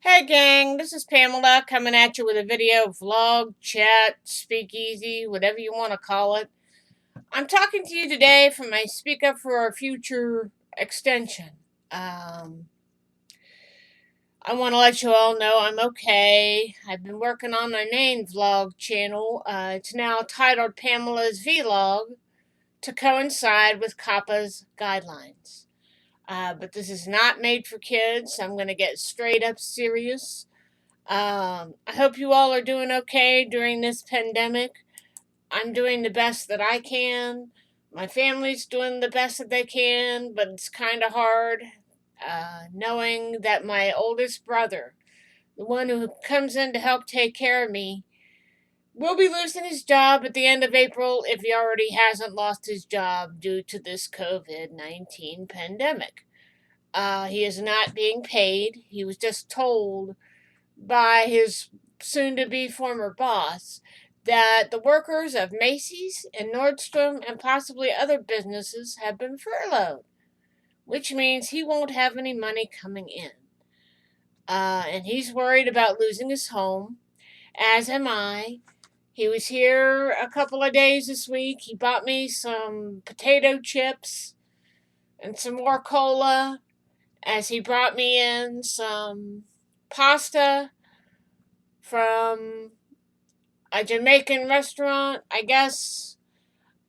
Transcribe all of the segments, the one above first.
Hey gang, this is Pamela coming at you with a video, vlog, chat, speakeasy, whatever you want to call it. I'm talking to you today from my Speak Up for Our Future extension. Um, I want to let you all know I'm okay. I've been working on my main vlog channel. It's now titled Pamela's Vlog to coincide with COPPA's guidelines. But this is not made for kids. I'm going to get straight up serious. I hope you all are doing okay during this pandemic. I'm doing the best that I can. My family's doing the best that they can, but it's kind of hard knowing that my oldest brother, the one who comes in to help take care of me, will be losing his job at the end of April if he already hasn't lost his job due to this COVID-19 pandemic. He is not being paid. He was just told by his soon to be former boss that the workers of Macy's and Nordstrom and possibly other businesses have been furloughed, which means he won't have any money coming in. And he's worried about losing his home, as am I. He was here a couple of days this week. He bought me some potato chips and some more cola, as he brought me in some pasta from a Jamaican restaurant. I guess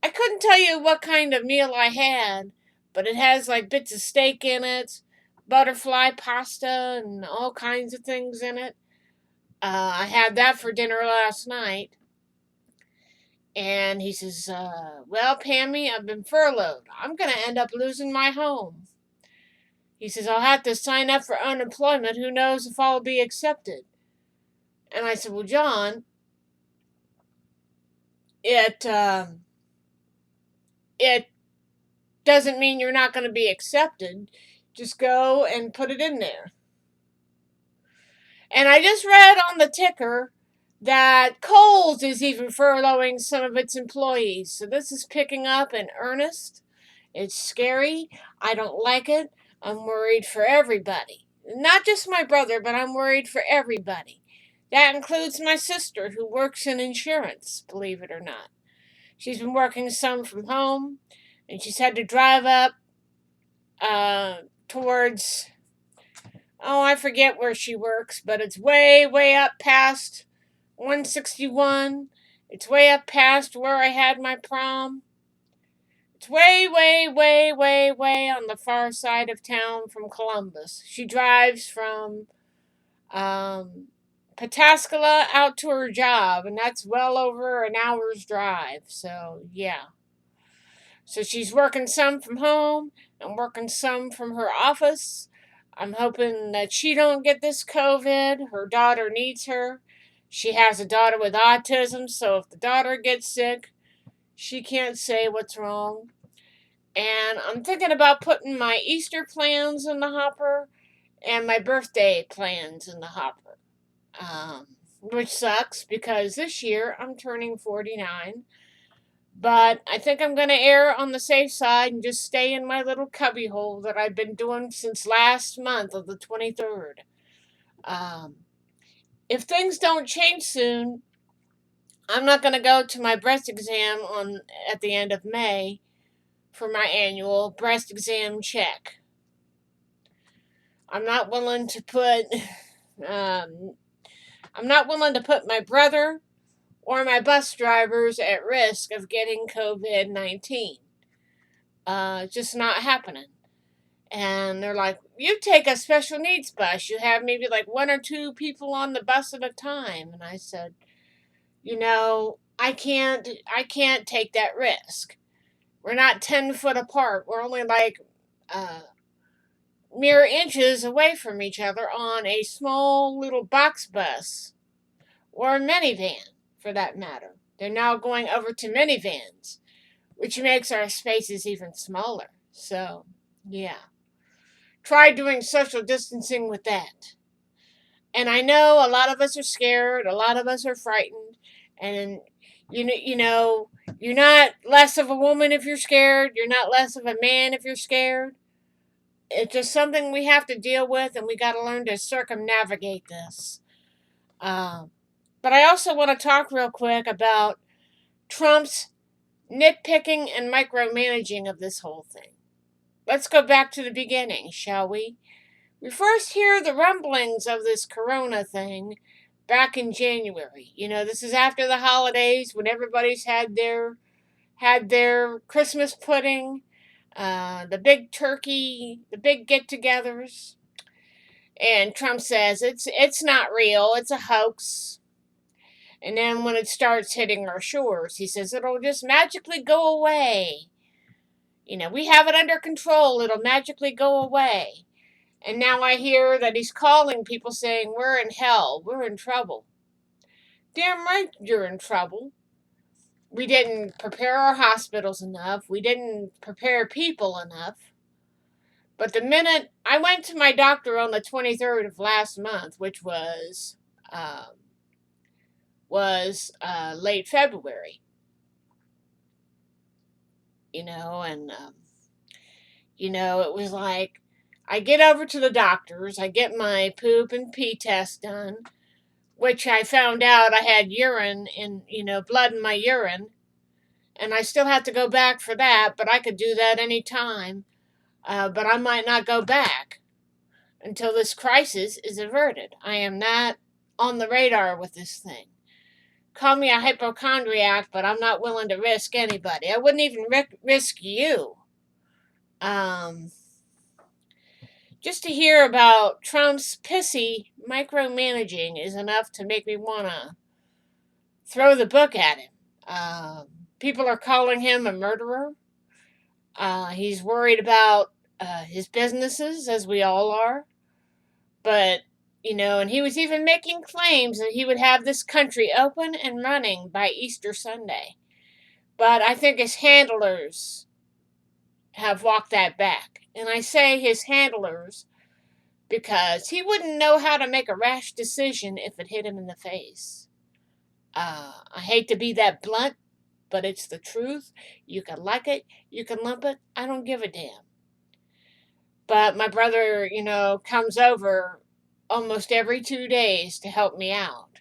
I couldn't tell you what kind of meal I had, but it has like bits of steak in it, butterfly pasta, and all kinds of things in it. I had that for dinner last night. And he says, well, Pammy, I've been furloughed. I'm going to end up losing my home. He says, I'll have to sign up for unemployment. Who knows if I'll be accepted? And I said, well, John, it, it doesn't mean you're not going to be accepted. Just go and put it in there. And I just read on the ticker that Kohl's is even furloughing some of its employees. So this is picking up in earnest. It's scary. I don't like it. I'm worried for everybody. Not just my brother, but I'm worried for everybody. That includes my sister, who works in insurance, believe it or not. She's been working some from home, and she's had to drive up towards, oh, I forget where she works, but it's way, way up past 161. It's way up past where I had my prom. It's way, way, way, way, way on the far side of town from Columbus. She drives from Pataskala out to her job, and that's well over an hour's drive. So, yeah. So she's working some from home and working some from her office. I'm hoping that she don't get this COVID. Her daughter needs her. She has a daughter with autism, so if the daughter gets sick, she can't say what's wrong. And I'm thinking about putting my Easter plans in the hopper and my birthday plans in the hopper. Which sucks because this year I'm turning 49. But I think I'm going to err on the safe side and just stay in my little cubby hole that I've been doing since last month of the 23rd. Um, if things don't change soon, I'm not going to go to my breast exam at the end of May for my annual breast exam check. I'm not willing to put um, my brother or my bus drivers at risk of getting COVID-19. Just not happening. And they're like, you take a special needs bus. You have maybe like one or two people on the bus at a time. And I said, I can't take that risk. We're not 10 foot apart. We're only like mere inches away from each other on a small little box bus or a minivan, for that matter. They're now going over to minivans, which makes our spaces even smaller. So, yeah. Try doing social distancing with that. And I know a lot of us are scared, a lot of us are frightened, and you're not less of a woman if you're scared, you're not less of a man if you're scared. it's just something we have to deal with, and we got to learn to circumnavigate this. Um, but I also want to talk real quick about Trump's nitpicking and micromanaging of this whole thing. Let's go back to the beginning, shall we? We first hear the rumblings of this corona thing back in January. This is after the holidays when everybody's had their Christmas pudding, the big turkey, the big get-togethers. And Trump says it's not real, it's a hoax. And then when it starts hitting our shores, he says it'll just magically go away. We have it under control, it'll magically go away. And now I hear that he's calling people saying, we're in hell, we're in trouble. Damn right you're in trouble. We didn't prepare our hospitals enough. We didn't prepare people enough. But the minute I went to my doctor on the 23rd of last month, which was late February, and it was like I get over to the doctor's, I get my poop and pee test done, which I found out I had urine in, blood in my urine, and I still have to go back for that, but I could do that any time. But I might not go back until this crisis is averted. I am not on the radar with this thing. Call me a hypochondriac, but I'm not willing to risk anybody. I wouldn't even risk you. Just to hear about Trump's pissy micromanaging is enough to make me want to throw the book at him. People are calling him a murderer. He's worried about his businesses, as we all are. But, and he was even making claims that he would have this country open and running by Easter Sunday. But I think his handlers have walked that back. And I say his handlers because he wouldn't know how to make a rash decision if it hit him in the face. I hate to be that blunt, but it's the truth. You can like it, you can lump it, I don't give a damn. But my brother, comes over almost every 2 days to help me out.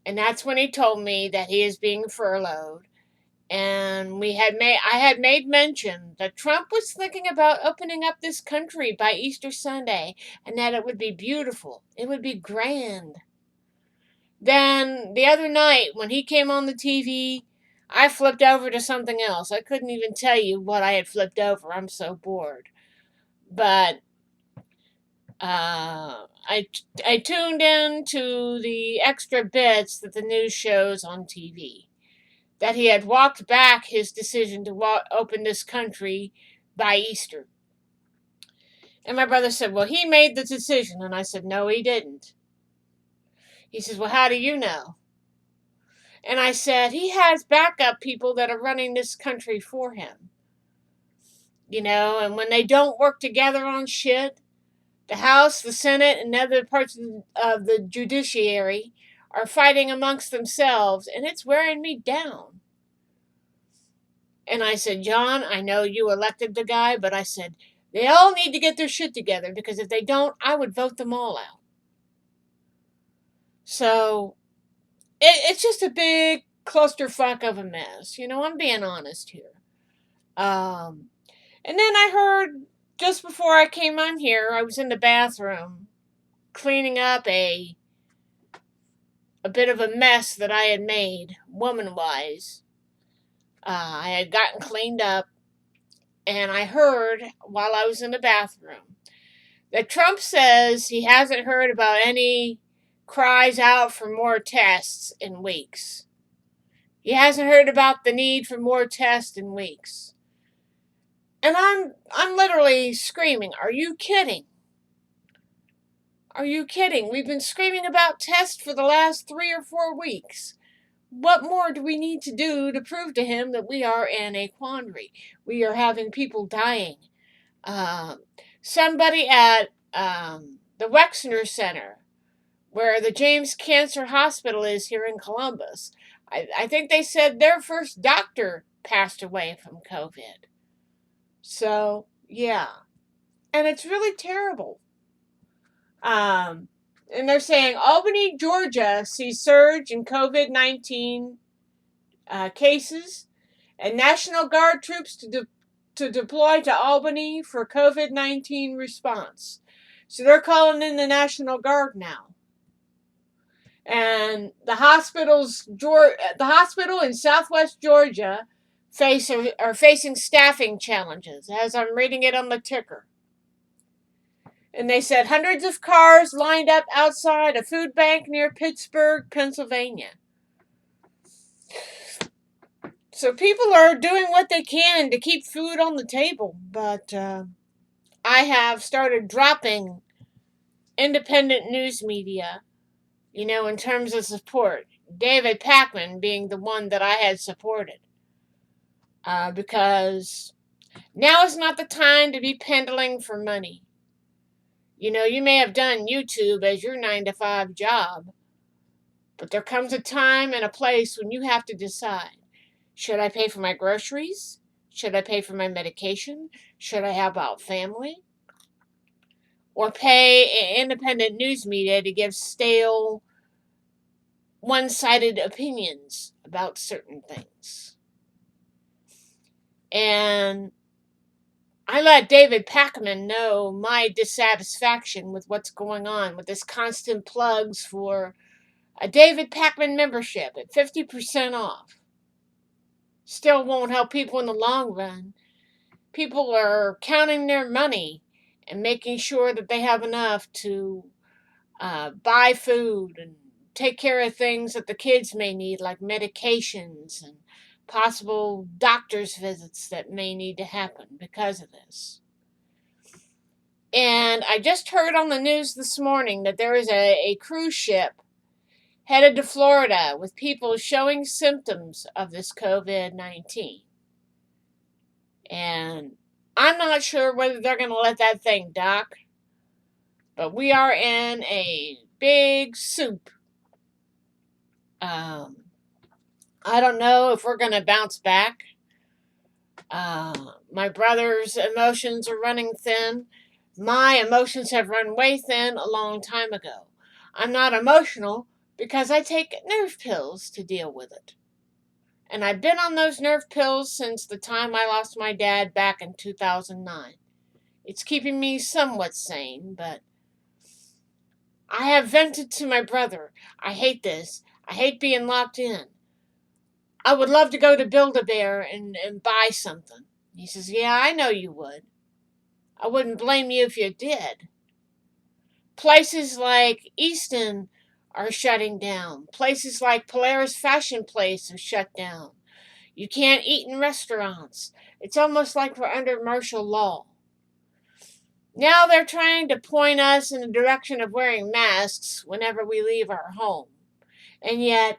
And that's when he told me that he is being furloughed. And I had made mention that Trump was thinking about opening up this country by Easter Sunday, and that it would be beautiful. It would be grand. Then the other night when he came on the TV, I flipped over to something else. I couldn't even tell you what I had flipped over. I'm so bored. But I tuned in to the extra bits that the news shows on TV. That he had walked back his decision to open this country by Easter. And my brother said, well, he made the decision. And I said, no, he didn't. He says, well, how do you know? And I said, he has backup people that are running this country for him. And when they don't work together on shit, the House, the Senate, and other parts of the judiciary are fighting amongst themselves, and it's wearing me down. And I said, John, I know you elected the guy, but I said, they all need to get their shit together, because if they don't, I would vote them all out. So, it's just a big clusterfuck of a mess. I'm being honest here. And then I heard, just before I came on here, I was in the bathroom cleaning up a bit of a mess that I had made, woman-wise. I had gotten cleaned up, and I heard, while I was in the bathroom, that Trump says he hasn't heard about any cries out for more tests in weeks. He hasn't heard about the need for more tests in weeks. And I'm literally screaming, are you kidding? Are you kidding? We've been screaming about tests for the last 3 or 4 weeks. What more do we need to do to prove to him that we are in a quandary? We are having people dying. Somebody at the Wexner Center, where the James Cancer Hospital is here in Columbus, I think they said their first doctor passed away from COVID. So, yeah. And it's really terrible. And they're saying Albany, Georgia sees surge in COVID-19 cases, and National Guard troops to deploy to Albany for COVID-19 response. So they're calling in the National Guard now. And the hospital in Southwest Georgia are facing staffing challenges, as I'm reading it on the ticker. And they said hundreds of cars lined up outside a food bank near Pittsburgh, Pennsylvania. So people are doing what they can to keep food on the table, but I have started dropping independent news media, in terms of support. David Pakman being the one that I had supported. Because now is not the time to be pendling for money. You may have done YouTube as your 9-to-5 job, but there comes a time and a place when you have to decide. Should I pay for my groceries? Should I pay for my medication? Should I help out family? Or pay independent news media to give stale, one-sided opinions about certain things? And I let David Pakman know my dissatisfaction with what's going on with this constant plugs for a David Pakman membership at 50% off. Still won't help people in the long run. People are counting their money and making sure that they have enough to buy food and take care of things that the kids may need, like medications and possible doctor's visits that may need to happen because of this. And I just heard on the news this morning that there is a cruise ship headed to Florida with people showing symptoms of this COVID-19. And I'm not sure whether they're going to let that thing dock, but we are in a big soup. I don't know if we're going to bounce back. My brother's emotions are running thin. My emotions have run way thin a long time ago. I'm not emotional because I take nerve pills to deal with it. And I've been on those nerve pills since the time I lost my dad back in 2009. It's keeping me somewhat sane, but I have vented to my brother. I hate this. I hate being locked in. I would love to go to Build-A-Bear and buy something. He says, yeah, I know you would. I wouldn't blame you if you did. Places like Easton are shutting down. Places like Polaris Fashion Place are shut down. You can't eat in restaurants. It's almost like we're under martial law. Now they're trying to point us in the direction of wearing masks whenever we leave our home. And yet,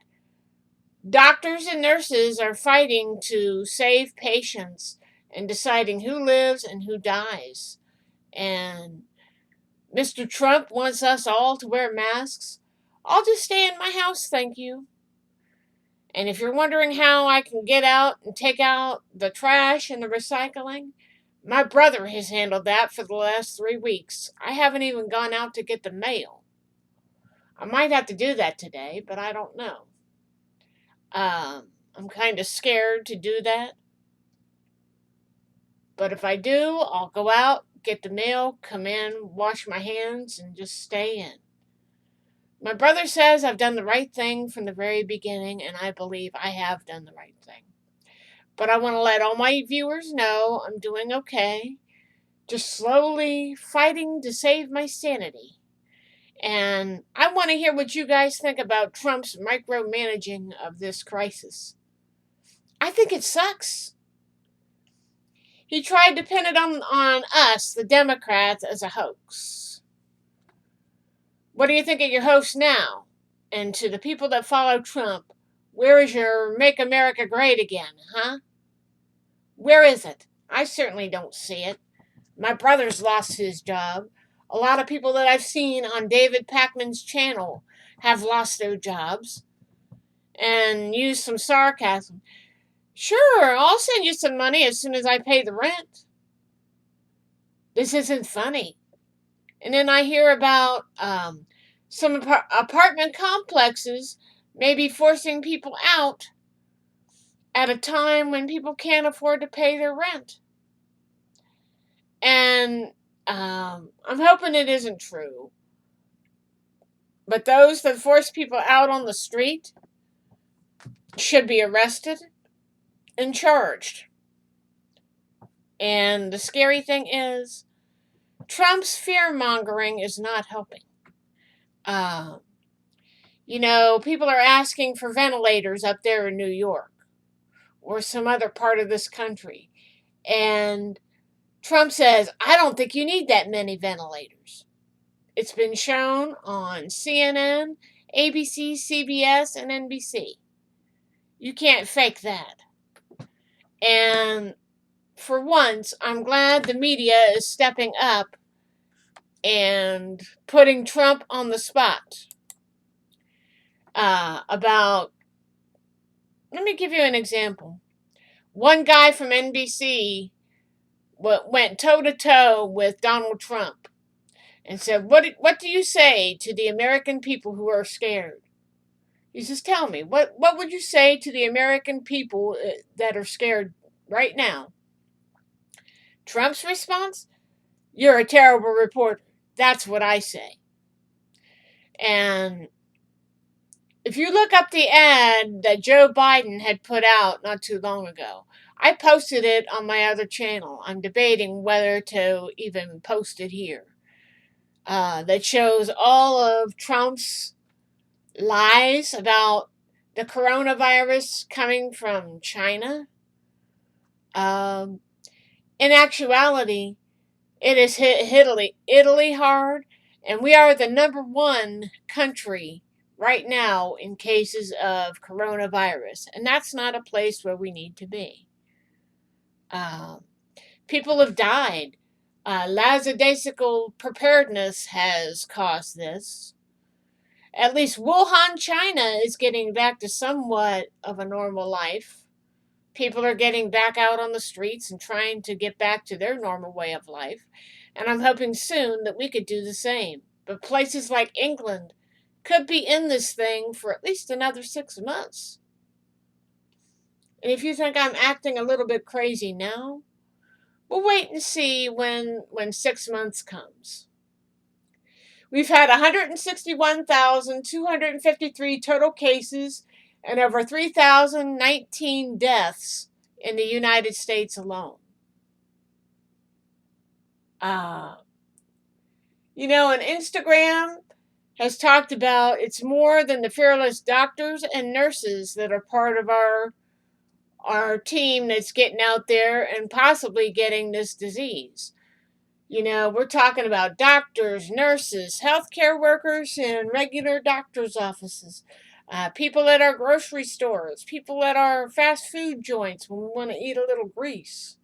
doctors and nurses are fighting to save patients and deciding who lives and who dies. And Mr. Trump wants us all to wear masks. I'll just stay in my house, thank you. And if you're wondering how I can get out and take out the trash and the recycling, my brother has handled that for the last 3 weeks. I haven't even gone out to get the mail. I might have to do that today, but I don't know. I'm kind of scared to do that. But if I do, I'll go out, get the mail, come in, wash my hands, and just stay in. My brother says I've done the right thing from the very beginning, and I believe I have done the right thing. But I want to let all my viewers know I'm doing okay. Just slowly fighting to save my sanity. And I want to hear what you guys think about Trump's micromanaging of this crisis. I think it sucks. He tried to pin it on us, the Democrats, as a hoax. What do you think of your host now? And to the people that follow Trump, where is your Make America Great Again, huh? Where is it? I certainly don't see it. My brother's lost his job. A lot of people that I've seen on David Pakman's channel have lost their jobs and used some sarcasm. Sure, I'll send you some money as soon as I pay the rent. This isn't funny. And then I hear about some apartment complexes maybe forcing people out at a time when people can't afford to pay their rent. And I'm hoping it isn't true. But those that force people out on the street should be arrested and charged. And the scary thing is, Trump's fear mongering is not helping. People are asking for ventilators up there in New York or some other part of this country. And Trump says, I don't think you need that many ventilators. It's been shown on CNN, ABC, CBS, and NBC. You can't fake that. And for once, I'm glad the media is stepping up and putting Trump on the spot. Let me give you an example. One guy from NBC went toe-to-toe with Donald Trump and said, what do you say to the American people who are scared? He says, tell me, what would you say to the American people that are scared right now? Trump's response, you're a terrible reporter. That's what I say. And if you look up the ad that Joe Biden had put out not too long ago, I posted it on my other channel. I'm debating whether to even post it here. That shows all of Trump's lies about the coronavirus coming from China. In actuality, it has hit Italy hard, and we are the number one country right now in cases of coronavirus, and that's not a place where we need to be. People have died. Lackadaisical preparedness has caused this. At least Wuhan, China is getting back to somewhat of a normal life. People are getting back out on the streets and trying to get back to their normal way of life. And I'm hoping soon that we could do the same. But places like England could be in this thing for at least another 6 months. And if you think I'm acting a little bit crazy now, we'll wait and see when 6 months comes. We've had 161,253 total cases and over 3,019 deaths in the United States alone. And Instagram has talked about it's more than the fearless doctors and nurses that are part of our team that's getting out there and possibly getting this disease. We're talking about doctors, nurses, healthcare workers in regular doctor's offices, people at our grocery stores, people at our fast food joints when we want to eat a little grease.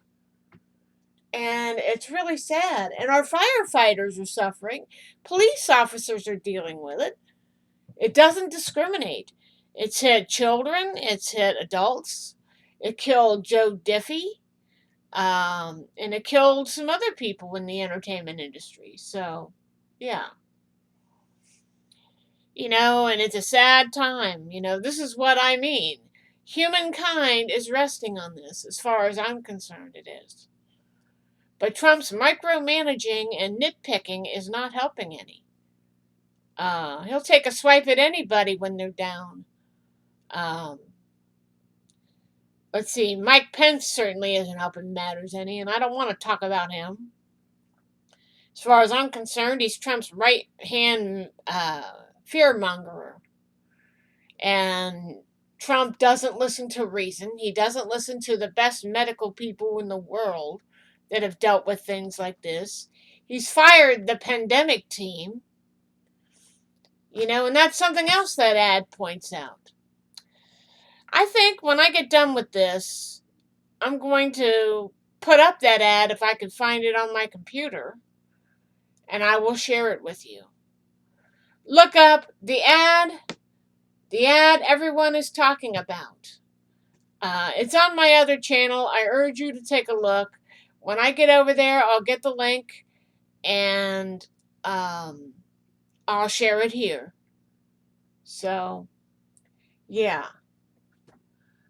And it's really sad. And our firefighters are suffering. Police officers are dealing with it. It doesn't discriminate. It's hit children. It's hit adults. It killed Joe Diffie. And it killed some other people in the entertainment industry. So, yeah. And it's a sad time. This is what I mean. Humankind is resting on this, as far as I'm concerned, it is. But Trump's micromanaging and nitpicking is not helping any. He'll take a swipe at anybody when they're down. Let's see, Mike Pence certainly isn't helping matters any, and I don't want to talk about him. As far as I'm concerned, he's Trump's right-hand fearmonger. And Trump doesn't listen to reason. He doesn't listen to the best medical people in the world that have dealt with things like this. He's fired the pandemic team. And that's something else that ad points out. I think when I get done with this, I'm going to put up that ad if I can find it on my computer, and I will share it with you. Look up the ad everyone is talking about. It's on my other channel. I urge you to take a look. When I get over there, I'll get the link, and I'll share it here. So, yeah.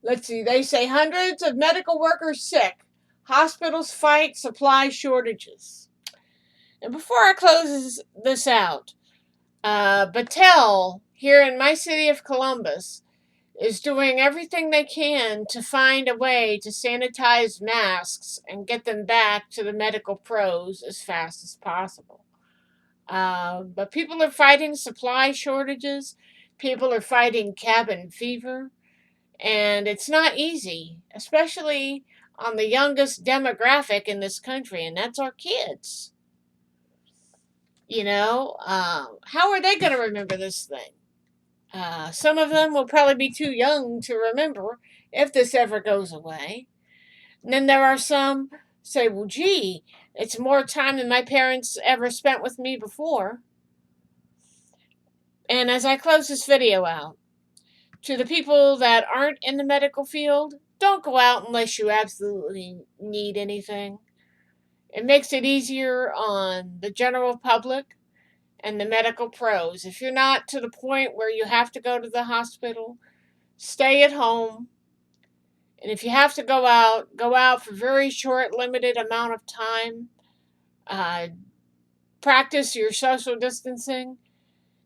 Let's see. They say hundreds of medical workers sick. Hospitals fight supply shortages. And before I close this out, Battelle, here in my city of Columbus, is doing everything they can to find a way to sanitize masks and get them back to the medical pros as fast as possible. But people are fighting supply shortages, people are fighting cabin fever, and it's not easy, especially on the youngest demographic in this country, and that's our kids. How are they going to remember this thing? Some of them will probably be too young to remember if this ever goes away. And then there are some say, well, gee, it's more time than my parents ever spent with me before. And as I close this video out, to the people that aren't in the medical field, don't go out unless you absolutely need anything. It makes it easier on the general public and the medical pros. If you're not to the point where you have to go to the hospital, stay at home. And if you have to go out for very short, limited amount of time. Practice your social distancing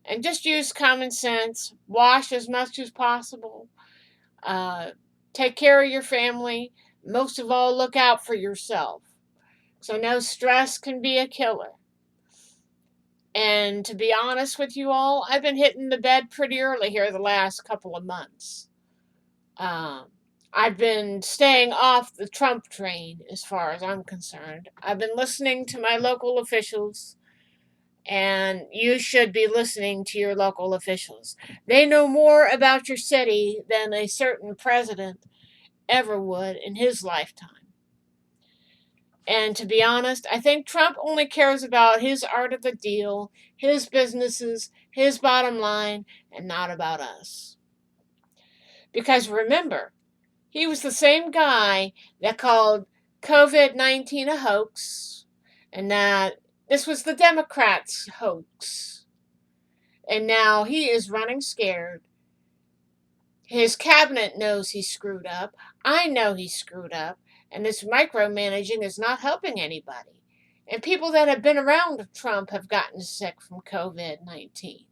and just use common sense. Wash as much as possible. Take care of your family. Most of all, look out for yourself. So no stress can be a killer. And to be honest with you all, I've been hitting the bed pretty early here the last couple of months. I've been staying off the Trump train as far as I'm concerned. I've been listening to my local officials, and you should be listening to your local officials. They know more about your city than a certain president ever would in his lifetime. And to be honest, I think Trump only cares about his art of the deal, his businesses, his bottom line, and not about us. Because remember, he was the same guy that called COVID-19 a hoax, and that this was the Democrats' hoax. And now he is running scared. His cabinet knows he screwed up. I know he screwed up. And this micromanaging is not helping anybody. And people that have been around Trump have gotten sick from COVID-19.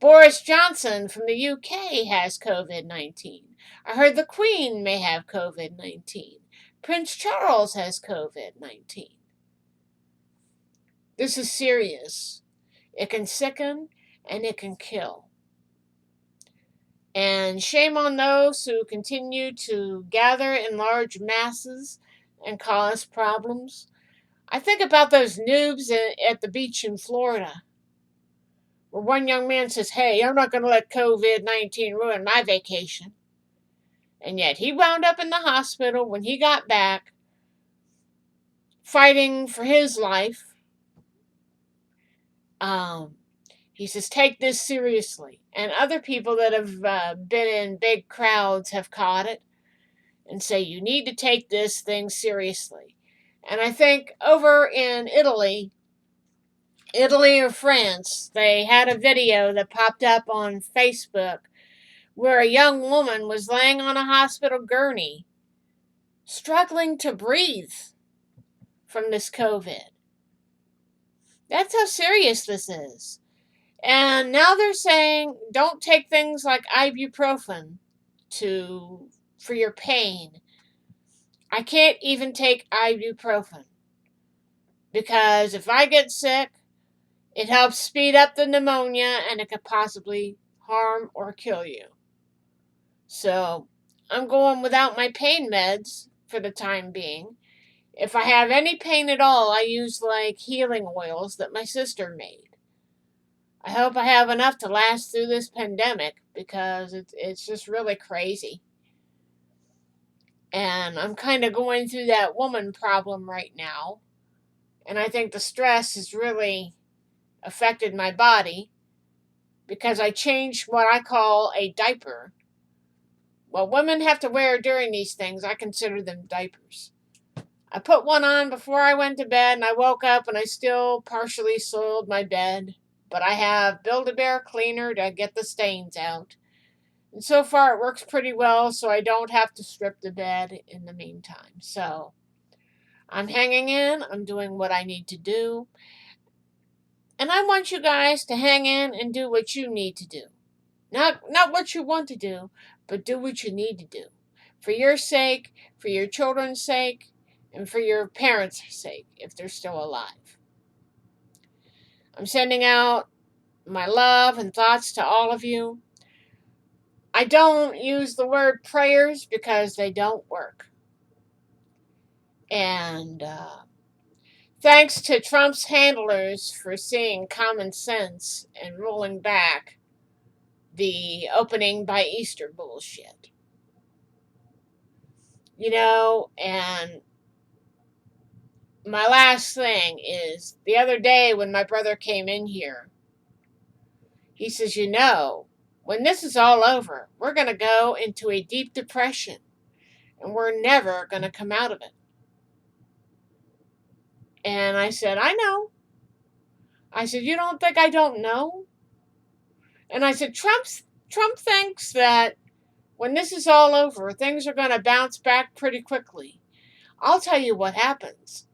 Boris Johnson from the UK has COVID-19. I heard the Queen may have COVID-19. Prince Charles has COVID-19. This is serious. It can sicken and it can kill. And shame on those who continue to gather in large masses and cause problems. I think about those noobs at the beach in Florida, where one young man says, hey, I'm not going to let COVID-19 ruin my vacation. And yet he wound up in the hospital when he got back, fighting for his life. He says, take this seriously. And other people that have been in big crowds have caught it and say, you need to take this thing seriously. And I think over in Italy or France, they had a video that popped up on Facebook where a young woman was laying on a hospital gurney, struggling to breathe from this COVID. That's how serious this is. And now they're saying don't take things like ibuprofen for your pain. I can't even take ibuprofen because if I get sick, it helps speed up the pneumonia and it could possibly harm or kill you. So I'm going without my pain meds for the time being. If I have any pain at all, I use like healing oils that my sister made. I hope I have enough to last through this pandemic because it's just really crazy. And I'm kind of going through that woman problem right now. And I think the stress has really affected my body because I changed what I call a diaper. What women have to wear during these things, I consider them diapers. I put one on before I went to bed, and I woke up and I still partially soiled my bed. But I have Build-A-Bear cleaner to get the stains out. And so far it works pretty well, so I don't have to strip the bed in the meantime. So I'm hanging in, I'm doing what I need to do. And I want you guys to hang in and do what you need to do. Not what you want to do, but do what you need to do. For your sake, for your children's sake, and for your parents' sake, if they're still alive. I'm sending out my love and thoughts to all of you. I don't use the word prayers because they don't work. And thanks to Trump's handlers for seeing common sense and rolling back the opening by Easter bullshit. And my last thing is, the other day when my brother came in here, he says, when this is all over, we're going to go into a deep depression and we're never going to come out of it. And I said, I know. I said, you don't think I don't know? And I said, Trump thinks that when this is all over, things are going to bounce back pretty quickly. I'll tell you what happens.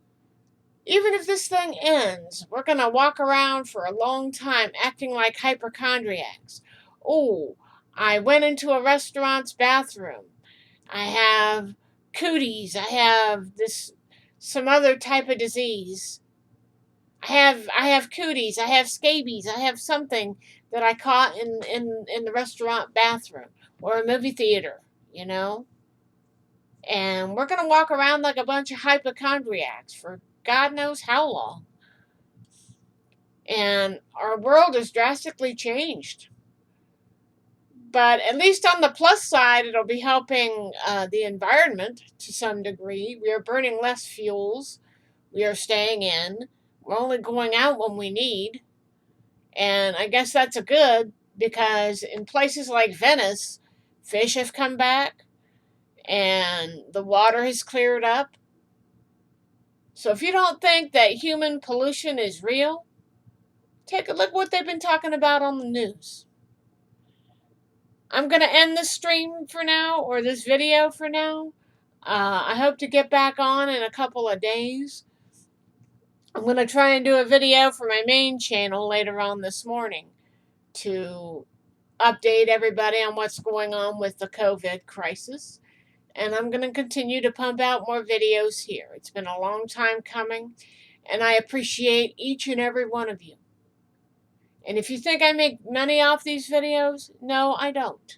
Even if this thing ends, we're going to walk around for a long time acting like hypochondriacs. Oh, I went into a restaurant's bathroom. I have cooties. I have some other type of disease. I have cooties. I have scabies. I have something that I caught in the restaurant bathroom or a movie theater, And we're going to walk around like a bunch of hypochondriacs for God knows how long. And our world has drastically changed. But at least on the plus side, it'll be helping the environment to some degree. We are burning less fuels. We are staying in. We're only going out when we need. And I guess that's a good, because in places like Venice, fish have come back and the water has cleared up. So if you don't think that human pollution is real, take a look what they've been talking about on the news. I'm going to end this stream for now, or this video for now. I hope to get back on in a couple of days. I'm going to try and do a video for my main channel later on this morning to update everybody on what's going on with the COVID crisis. And I'm going to continue to pump out more videos here. It's been a long time coming, and I appreciate each and every one of you. And if you think I make money off these videos, no, I don't.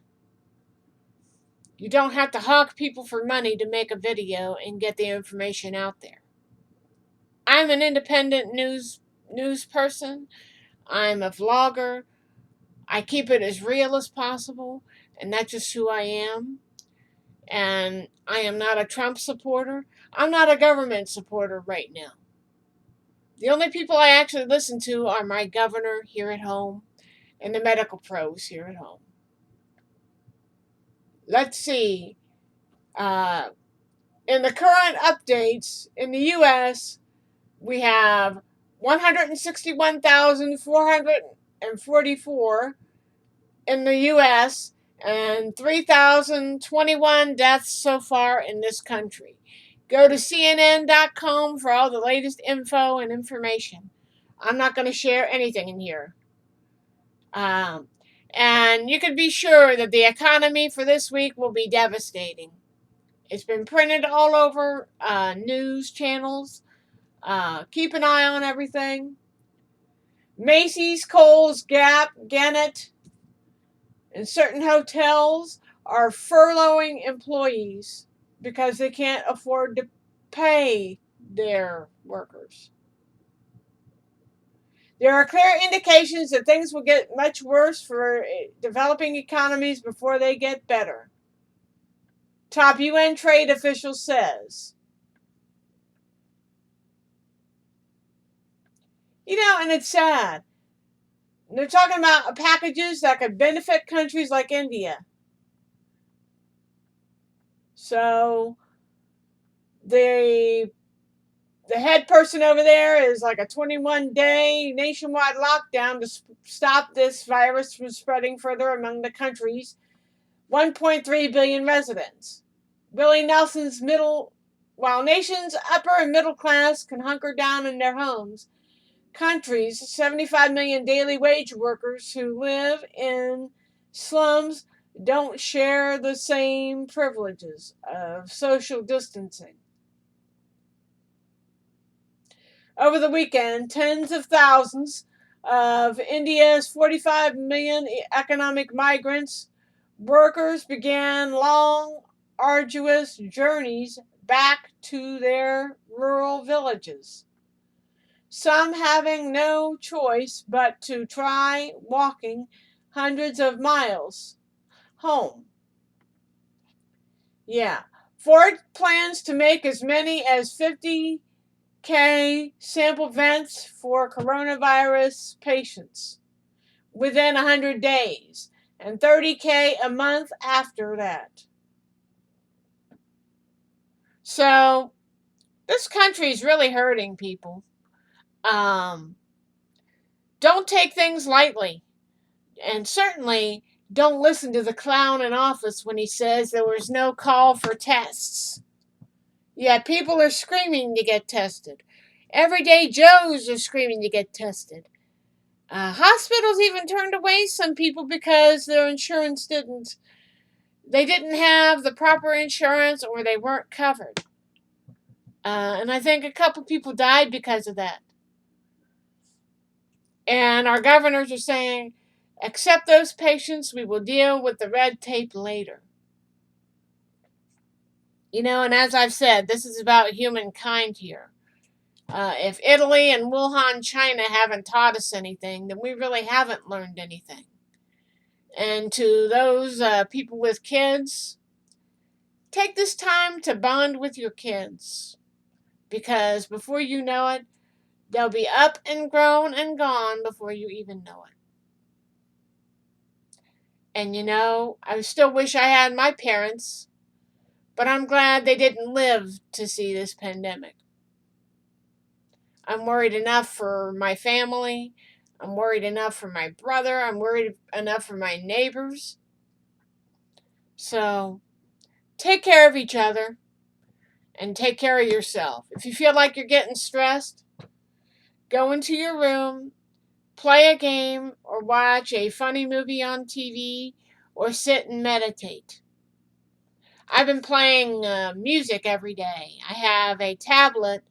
You don't have to hawk people for money to make a video and get the information out there. I'm an independent news person. I'm a vlogger. I keep it as real as possible, and that's just who I am. And I am not a Trump supporter. I'm not a government supporter right now. The only people I actually listen to are my governor here at home and the medical pros here at home. Let's see. In the current updates in the U.S., we have 161,444 in the U.S. and 3,021 deaths so far in this country. Go to CNN.com for all the latest info and information. I'm not going to share anything in here. And you can be sure that the economy for this week will be devastating. It's been printed all over news channels. Keep an eye on everything. Macy's, Kohl's, Gap, Gannett, and certain hotels are furloughing employees because they can't afford to pay their workers. There are clear indications that things will get much worse for developing economies before they get better. Top UN trade official says. And it's sad. They're talking about packages that could benefit countries like India. So the The head person over there is like a 21-day nationwide lockdown to stop this virus from spreading further among the country's 1.3 billion residents. Willie Nelson's while nation's upper and middle class can hunker down in their homes, country's 75 million daily wage workers who live in slums don't share the same privileges of social distancing. Over the weekend, tens of thousands of India's 45 million economic migrants workers began long, arduous journeys back to their rural villages, some having no choice but to try walking hundreds of miles home. Yeah, Ford plans to make as many as 50K sample vents for coronavirus patients within 100 days and 30K a month after that. So this country is really hurting people. Don't take things lightly, and certainly don't listen to the clown in office when he says there was no call for tests. Yeah, people are screaming to get tested. Everyday Joes are screaming to get tested. Hospitals even turned away some people because their insurance didn't. They didn't have the proper insurance, or they weren't covered. And I think a couple people died because of that. And our governors are saying, accept those patients, we will deal with the red tape later. And as I've said, this is about humankind here. If Italy and Wuhan, China haven't taught us anything, then we really haven't learned anything. And to those people with kids, take this time to bond with your kids. Because before you know it, they'll be up and grown and gone before you even know it. And I still wish I had my parents, but I'm glad they didn't live to see this pandemic. I'm worried enough for my family. I'm worried enough for my brother. I'm worried enough for my neighbors. So, take care of each other and take care of yourself. If you feel like you're getting stressed, go into your room, play a game, or watch a funny movie on TV, or sit and meditate. I've been playing music every day. I have a tablet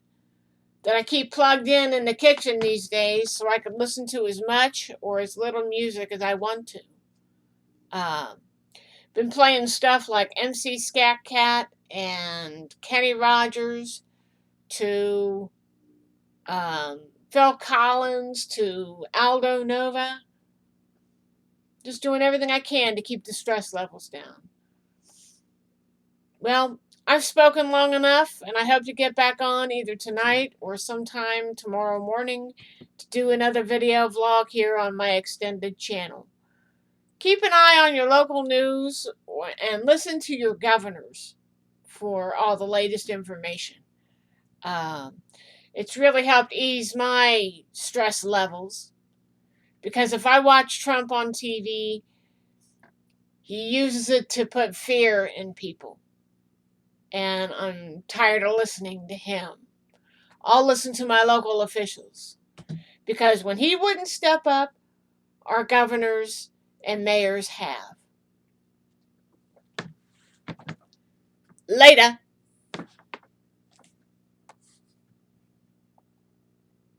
that I keep plugged in the kitchen these days so I can listen to as much or as little music as I want to. Been playing stuff like MC Scat Cat and Kenny Rogers to Phil Collins to Aldo Nova. Just doing everything I can to keep the stress levels down. Well, I've spoken long enough, and I hope to get back on either tonight or sometime tomorrow morning to do another video vlog here on my extended channel. Keep an eye on your local news and listen to your governors for all the latest information. It's really helped ease my stress levels, because if I watch Trump on TV, he uses it to put fear in people. And I'm tired of listening to him. I'll listen to my local officials, because when he wouldn't step up, our governors and mayors have. Later.